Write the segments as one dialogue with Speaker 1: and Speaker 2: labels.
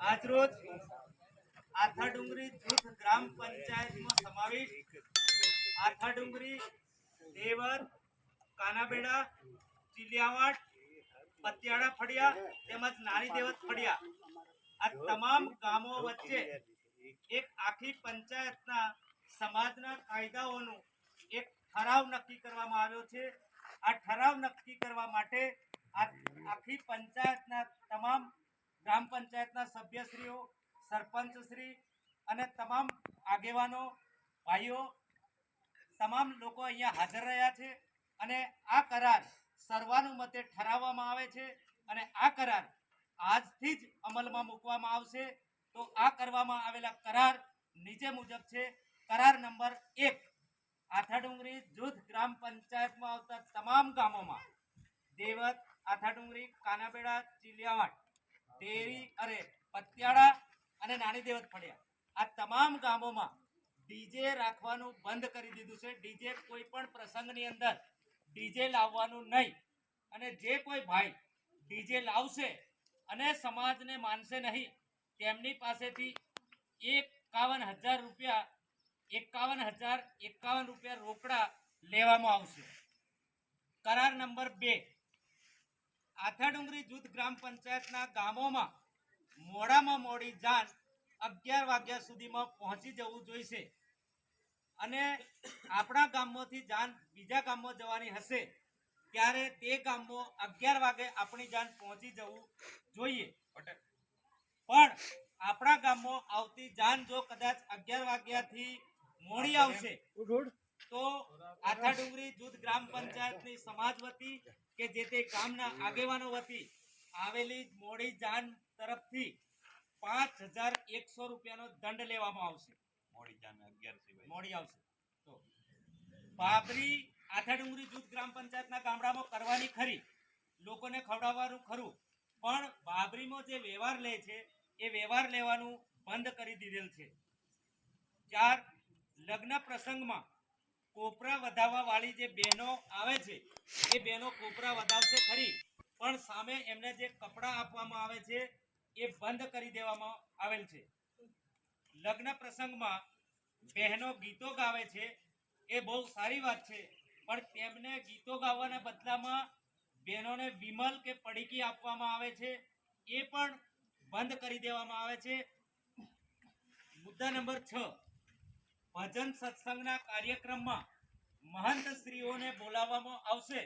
Speaker 1: આજ રોજ આથા ડુંગરી જૂથ ગ્રામ પંચાયતમાં સમાવિષ્ટ આથા ડુંગરી, દેવર, કાનાબેડા, ચીલિયાવાડ, પતિયાળા ફળિયા તેમજ નાની દેવત ફળિયા આ તમામ ગામો વચ્ચે એક આખી પંચાયતના સમાજના કાયદાઓનું એક ઠરાવ નક્કી કરવામાં આવ્યો છે। આ ઠરાવ નક્કી કરવા માટે આ આખી પંચાયતના તમામ ગ્રામ પંચાયતના સભ્યશ્રીઓ, સરપંચશ્રી અને તમામ આગેવાનો, ભાઈઓ, તમામ લોકો અહીંયા હાજર રહ્યા છે અને આ કરાર સર્વાનુમતે ઠરાવવામાં આવે છે અને આ કરાર આજથી જ અમલમાં મૂકવામાં આવશે। તો આ કરવામાં આવેલા કરાર નીચે મુજબ છે। કરાર નંબર 1, આથા ડુંગરી જૂથ ગ્રામ પંચાયતમાં આવતા તમામ ગામોમાં દેવત, આથા ડુંગરી, કાનાબેડા, ચીલિયાવાડ, દેરી પતિયાળા અને નાની દેવત ફળિયા આ તમામ ગામોમાં ડીજે રાખવાનું બંધ કરી દીધું છે। ડીજે કોઈ પણ પ્રસંગની અંદર ડીજે લાવવાનું નહીં અને જે કોઈ ભાઈ ડીજે લાવશે અને સમાજને માનશે નહીં તેમની પાસેથી 51,000 રૂપિયા રોકડા લેવામાં આવશે। કરાર નંબર 2, આથા ડુંગરી જૂથ ગ્રામ પંચાયતના ગામોમાં મોડામાં મોડી જાન 11 વાગ્યા સુધીમાં પહોંચી જવું જોઈશે અને આપણા ગામમાંથી જાન બીજા ગામમાં જવાની હશે ત્યારે તે ગામમાં 11 વાગે આપણી જાન પહોંચી જવું જોઈએ। પણ આપણા ગામમાં આવતી જાન જો કદાચ 11 વાગ્યાથી મોડી આવશે તો આથા ડુંગરી જૂથ ગ્રામ પંચાયતની સમાજ વતી કે જે તે ગામના આગેવાનો વતી આવેલી મોડી જાન તરફથી 5,100 રૂપિયાનો દંડ લેવામાં આવશે। મોડી જાન 11 સિવાય મોડી આવશે તો બાબરી આથા ડુંગરી જૂથ ગ્રામ પંચાયતના ગામડામાં કરવાની ખરી, લોકોને ખવડાવવાનું ખરું, પણ બાબરીમાં જે વ્યવહાર લે છે એ વ્યવહાર લેવાનું બંધ કરી દીધેલ છે। 4, લગ્ન પ્રસંગમાં કોપરા વધાવવા વાળી જે બહેનો આવે છે એ બહેનો કોપરા વધાવશે ખરી, પણ સામે એમને જે કપડાં આપવામાં આવે છે એ બંધ કરી દેવામાં આવેલ છે। લગ્ન પ્રસંગમાં બહેનો ગીતો ગાવે છે એ બહુ સારી વાત છે, પણ તેમને ગીતો ગાવાના બદલામાં બહેનોને વિમલ કે પડીકી આપવામાં આવે છે એ પણ બંધ કરી દેવામાં આવે છે। મુદ્દા નંબર 6, ભજન સત્સંગના કાર્યક્રમમાં મહંત શ્રીઓને બોલાવવામાં આવશે,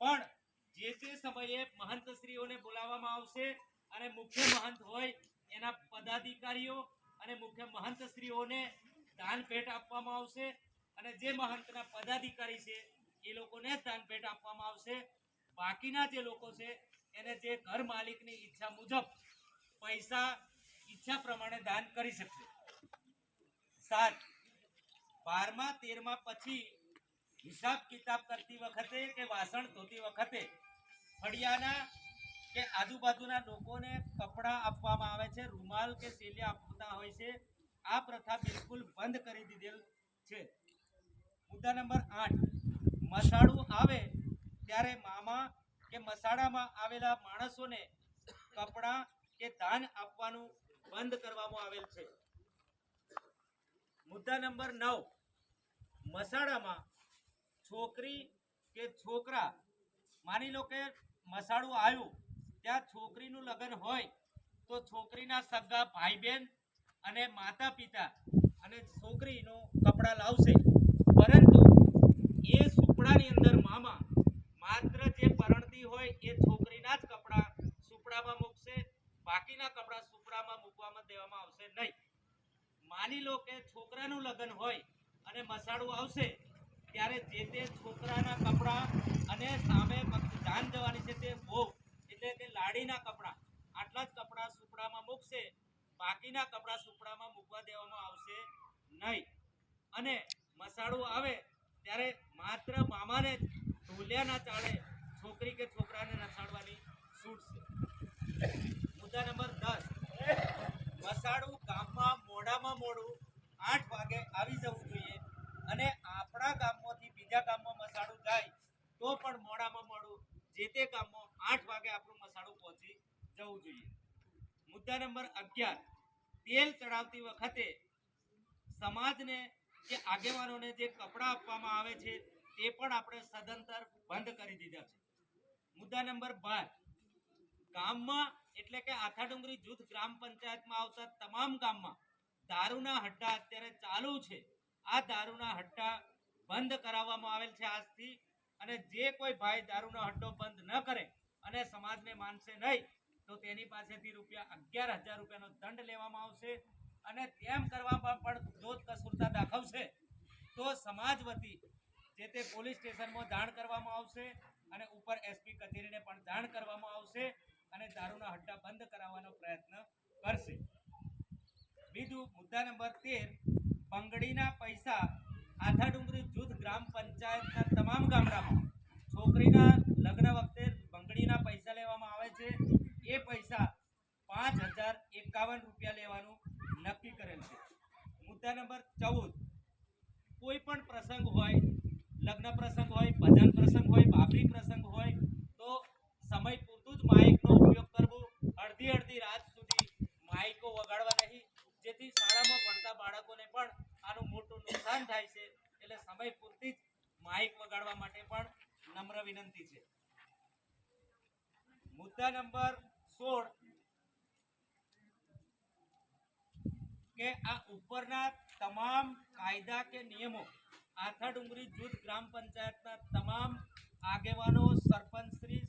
Speaker 1: પણ જે તે સમયે મહંત શ્રીઓને બોલાવવામાં આવશે અને મુખ્ય મહંત હોય એના પદાધિકારીઓ અને મુખ્ય મહંત શ્રીઓને દાન ભેટ આપવામાં આવશે અને જે મહંતના પદાધિકારી છે એ લોકોને દાન ભેટ આપવામાં આવશે। બાકીના જે લોકો છે એને જે ઘર માલિકની ઈચ્છા મુજબ પૈસા ઈચ્છા પ્રમાણે દાન કરી શકશે। 7, 12મા 13મા પછી હિસાબ કિતાબ કરતી વખતે કે વાસણ ધોતી વખતે ફળિયાના કે આજુબાજુના લોકોને કપડાં આપવામાં આવે છે, રૂમાલ કે સેલિયા આપતા હોય છે। આ પ્રથા બિલકુલ બંધ કરી દીધેલ છે। મુદ્દા નંબર 8, મસાળું આવે ત્યારે મામા કે મસાડામાં આવેલા માણસોને કપડાં કે દાન આપવાનું બંધ કરવામાં આવેલ છે। મુદ્દા નંબર 9, મસાડામાં છોકરી કે છોકરા, માની લો કે મસાડું આવ્યું ત્યાં છોકરીનું લગ્ન હોય તો છોકરીના સગા ભાઈ બહેન અને માતા પિતા અને છોકરીનું કપડાં લાવશે, પરંતુ એ સુપડાની અંદર મામા માત્ર જે પરણતી હોય એ છોકરીના જ કપડાં સુપડામાં મૂકશે, બાકીના કપડાં સુપડામાં મૂકવામાં દેવામાં આવશે નહીં। માની લો કે છોકરાનું લગ્ન હોય અને મસાડું આવશે ત્યારે જે તે છોકરાના કપડાં અને સામે જાન જવાની છે તે ભોગ એટલે કે લાડીના કપડાં આટલા જ કપડાં સુપડામાં મૂકશે, બાકીના કપડાં સુપડામાં મૂકવા દેવામાં આવશે નહીં। અને મસાડું આવે ત્યારે માત્ર મામાને ઢોલિયાના ચાળે છોકરી કે છોકરાને નસાડવાની છૂટ છે। મુદ્દા નંબર 10, મસાડું ગામમાં મોડામાં મોડું 8 વાગે આવી જવું જોઈએ અને આપણા ગામમાંથી પણ મોડામાં મોડું જે તે ગામમાં 8 વાગે આપણું મસાણું પહોંચી જવું જોઈએ. મુદ્દા નંબર 11, તેલ ચડાવતી વખતે સમાજને કે આગેવાનોને જે કપડાં આપવામાં આવે છે તે પણ આપણે સદંતર બંધ કરી દીધા છે. મુદ્દા નંબર 12, ગામમાં એટલે કે આથાડુંગરી જૂથ ગ્રામ પંચાયતમાં આવતા તમામ ગામમાં દારૂના હટ્ટા અત્યારે ચાલુ છે. આ દારૂના હટ્ટા બંધ કરાવવામાં આવેલ છે આજથી, અને જે કોઈ ભાઈ દારૂનો હટ્ટો બંધ ન કરે અને સમાજને માનશે નહીં તો તેની પાસેથી ₹11,000નો દંડ લેવામાં આવશે. અને તેમ કરવામાં પણ જો કસૂરતા દાખવશે તો સમાજ વતી જે તે પોલીસ સ્ટેશનમાં જાણ કરવામાં આવશે અને ઉપર એસપી કચેરીને પણ જાણ કરવામાં આવશે અને દારૂના હટ્ટા બંધ કરાવવાનો પ્રયત્ન કરશે. બીજું, મુદ્દા નંબર 13, બંગડીના પૈસા આથાડુંગરી જૂથ ગ્રામ પંચાયતના તમામ ગામડામાં છોકરીના લગ્ન વખતે બંગડીના પૈસા લેવામાં આવે છે. એ પૈસા ₹5,051 લેવાનું નક્કી કરેલ છે. મુદ્દા નંબર 14, કોઈ પણ પ્રસંગ હોય, લગ્ન પ્રસંગ હોય, ભજન પ્રસંગ હોય, ભાભરી પ્રસંગ હોય તો સમય પૂરતું જ માઇકનો ઉપયોગ કરવો. અડધી રાત સુધી માઇકો વગાડવા નહીં, જેથી શાળામાં ભણતા બાળકોને પણ આનું મોટું નુકસાન થાય છે. એટલે સમય પૂરતી જ માઇક વગાડવા માટે પણ નમ્ર વિનંતી છે. મુદ્દા નંબર 16, કે આ ઉપરના તમામ કાયદા કે નિયમો આથાડુંગરી જૂથ ગ્રામ પંચાયતના તમામ આગેવાનો, સરપંચશ્રી,